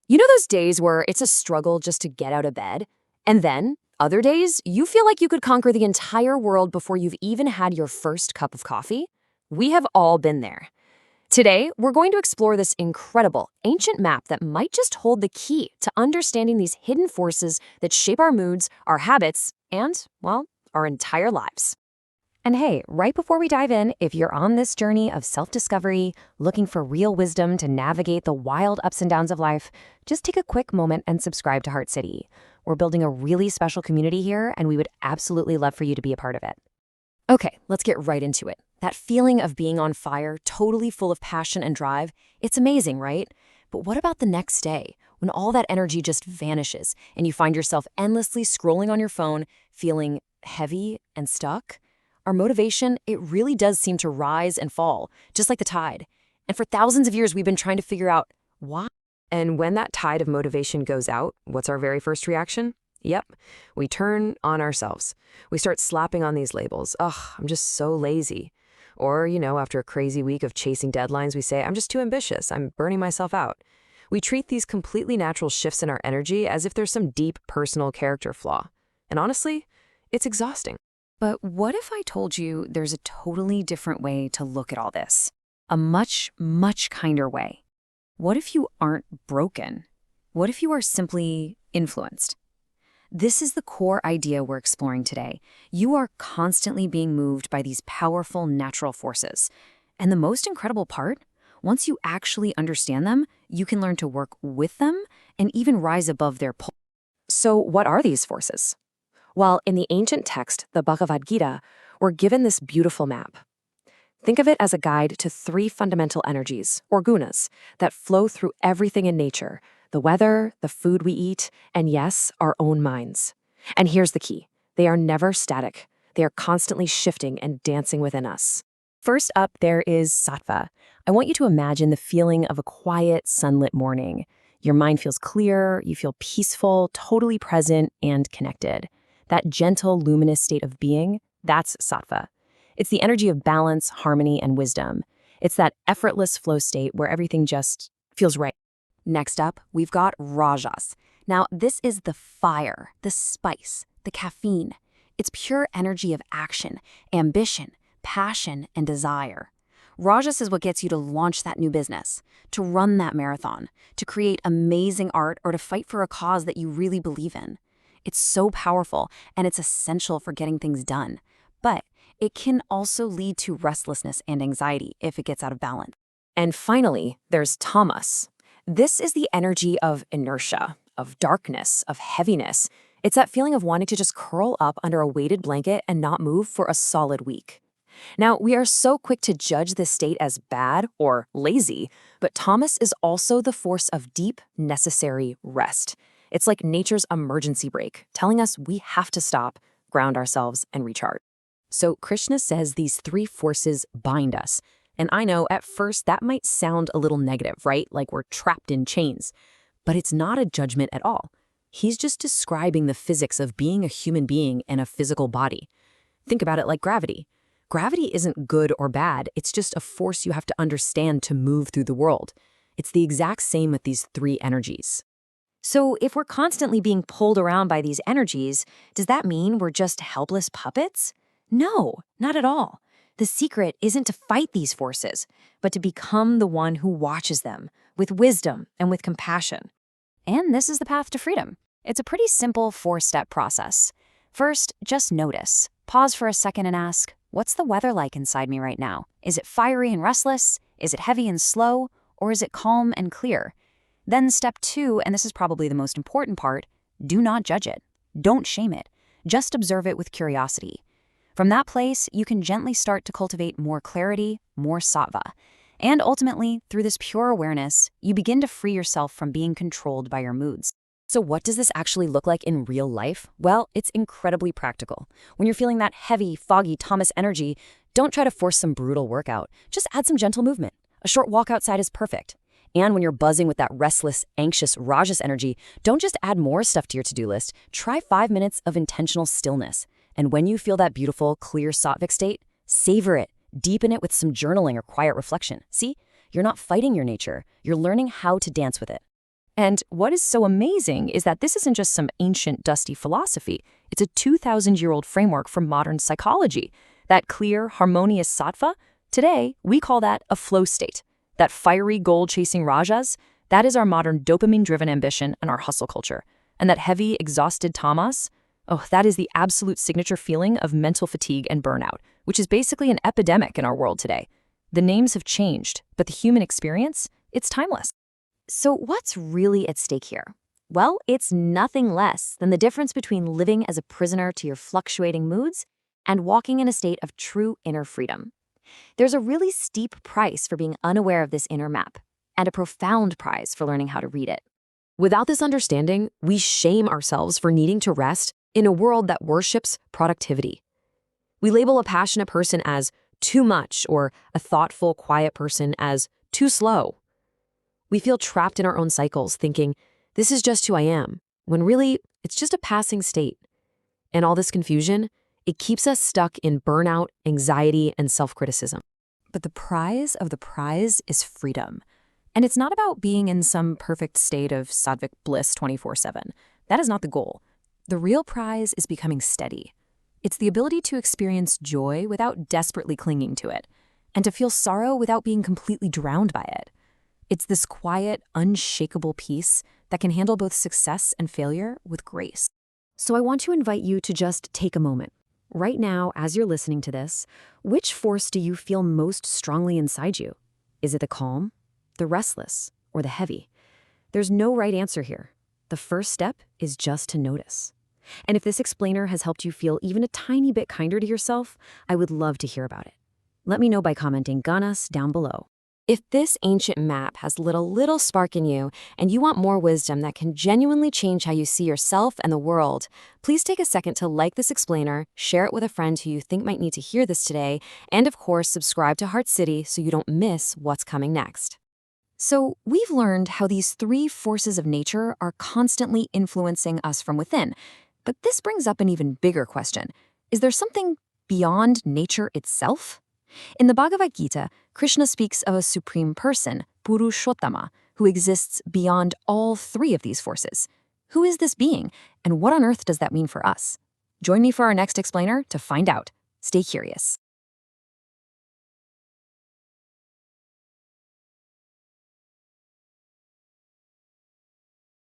You know those days where it's a struggle just to get out of bed? And then, other days, you feel like you could conquer the entire world before you've even had your first cup of coffee? We have all been there. Today, we're going to explore this incredible, ancient map that might just hold the key to understanding these hidden forces that shape our moods, our habits, and, well, our entire lives. And hey, right before we dive in, if you're on this journey of self-discovery, looking for real wisdom to navigate the wild ups and downs of life, just take a quick moment and subscribe to Heart City. We're building a really special community here, and we would absolutely love for you to be a part of it. Okay, let's get right into it. That feeling of being on fire, totally full of passion and drive, it's amazing, right? But what about the next day, when all that energy just vanishes and you find yourself endlessly scrolling on your phone, feeling heavy and stuck? Our motivation, it really does seem to rise and fall, just like the tide. And for thousands of years, we've been trying to figure out why. And when that tide of motivation goes out, what's our very first reaction? Yep, we turn on ourselves. We start slapping on these labels. Ugh, I'm just so lazy. Or, after a crazy week of chasing deadlines, we say, I'm just too ambitious. I'm burning myself out. We treat these completely natural shifts in our energy as if there's some deep personal character flaw. And honestly, it's exhausting. But what if I told you there's a totally different way to look at all this? A much, much kinder way. What if you aren't broken? What if you are simply influenced? This is the core idea we're exploring today. You are constantly being moved by these powerful natural forces. And the most incredible part, once you actually understand them, you can learn to work with them and even rise above their pull. So what are these forces? Well, in the ancient text, the Bhagavad Gita, we're given this beautiful map. Think of it as a guide to 3 fundamental energies, or gunas, that flow through everything in nature: the weather, the food we eat, and yes, our own minds. And here's the key. They are never static. They are constantly shifting and dancing within us. First up, there is Sattva. I want you to imagine the feeling of a quiet, sunlit morning. Your mind feels clear, you feel peaceful, totally present, and connected. That gentle, luminous state of being, that's Sattva. It's the energy of balance, harmony, and wisdom. It's that effortless flow state where everything just feels right. Next up, we've got Rajas. Now, this is the fire, the spice, the caffeine. It's pure energy of action, ambition, passion, and desire. Rajas is what gets you to launch that new business, to run that marathon, to create amazing art, or to fight for a cause that you really believe in. It's so powerful, and it's essential for getting things done. But it can also lead to restlessness and anxiety if it gets out of balance. And finally, there's Tamas. This is the energy of inertia, of darkness, of heaviness. It's that feeling of wanting to just curl up under a weighted blanket and not move for a solid week. Now, we are so quick to judge this state as bad or lazy, but Tamas is also the force of deep, necessary rest. It's like nature's emergency brake, telling us we have to stop, ground ourselves, and recharge. So Krishna says these 3 forces bind us. And I know at first that might sound a little negative, right? Like we're trapped in chains. But it's not a judgment at all. He's just describing the physics of being a human being in a physical body. Think about it like gravity. Gravity isn't good or bad. It's just a force you have to understand to move through the world. It's the exact same with these 3 energies. So if we're constantly being pulled around by these energies, does that mean we're just helpless puppets? No, not at all. The secret isn't to fight these forces, but to become the one who watches them with wisdom and with compassion. And this is the path to freedom. It's a pretty simple 4-step process. First, just notice. Pause for a second and ask, what's the weather like inside me right now? Is it fiery and restless? Is it heavy and slow? Or is it calm and clear? Then step 2, and this is probably the most important part, do not judge it. Don't shame it. Just observe it with curiosity. From that place, you can gently start to cultivate more clarity, more sattva. And ultimately, through this pure awareness, you begin to free yourself from being controlled by your moods. So what does this actually look like in real life? Well, it's incredibly practical. When you're feeling that heavy, foggy Tamas energy, don't try to force some brutal workout. Just add some gentle movement. A short walk outside is perfect. And when you're buzzing with that restless, anxious Rajas energy, don't just add more stuff to your to-do list. Try 5 minutes of intentional stillness. And when you feel that beautiful, clear sattvic state, savor it. Deepen it with some journaling or quiet reflection. See, you're not fighting your nature. You're learning how to dance with it. And what is so amazing is that this isn't just some ancient, dusty philosophy. It's a 2,000-year-old framework for modern psychology. That clear, harmonious sattva, today we call that a flow state. That fiery, goal-chasing rajas, that is our modern dopamine-driven ambition and our hustle culture. And that heavy, exhausted tamas, oh, that is the absolute signature feeling of mental fatigue and burnout, which is basically an epidemic in our world today. The names have changed, but the human experience, it's timeless. So what's really at stake here? Well, it's nothing less than the difference between living as a prisoner to your fluctuating moods and walking in a state of true inner freedom. There's a really steep price for being unaware of this inner map, and a profound prize for learning how to read it. Without this understanding, we shame ourselves for needing to rest in a world that worships productivity. We label a passionate person as too much or a thoughtful, quiet person as too slow. We feel trapped in our own cycles, thinking, this is just who I am, when really, it's just a passing state. And all this confusion, it keeps us stuck in burnout, anxiety, and self-criticism. But the prize of the prize is freedom. And it's not about being in some perfect state of sattvic bliss 24/7. That is not the goal. The real prize is becoming steady. It's the ability to experience joy without desperately clinging to it, and to feel sorrow without being completely drowned by it. It's this quiet, unshakable peace that can handle both success and failure with grace. So I want to invite you to just take a moment. Right now, as you're listening to this, which force do you feel most strongly inside you? Is it the calm, the restless, or the heavy? There's no right answer here. The first step is just to notice. And if this explainer has helped you feel even a tiny bit kinder to yourself, I would love to hear about it. Let me know by commenting gunas down below. If this ancient map has lit a little spark in you and you want more wisdom that can genuinely change how you see yourself and the world, please take a second to like this explainer, share it with a friend who you think might need to hear this today, and of course, subscribe to Heart City so you don't miss what's coming next. So we've learned how these three forces of nature are constantly influencing us from within. But this brings up an even bigger question. Is there something beyond nature itself? In the Bhagavad Gita, Krishna speaks of a supreme person, Purushottama, who exists beyond all three of these forces. Who is this being, and what on earth does that mean for us? Join me for our next explainer to find out. Stay curious.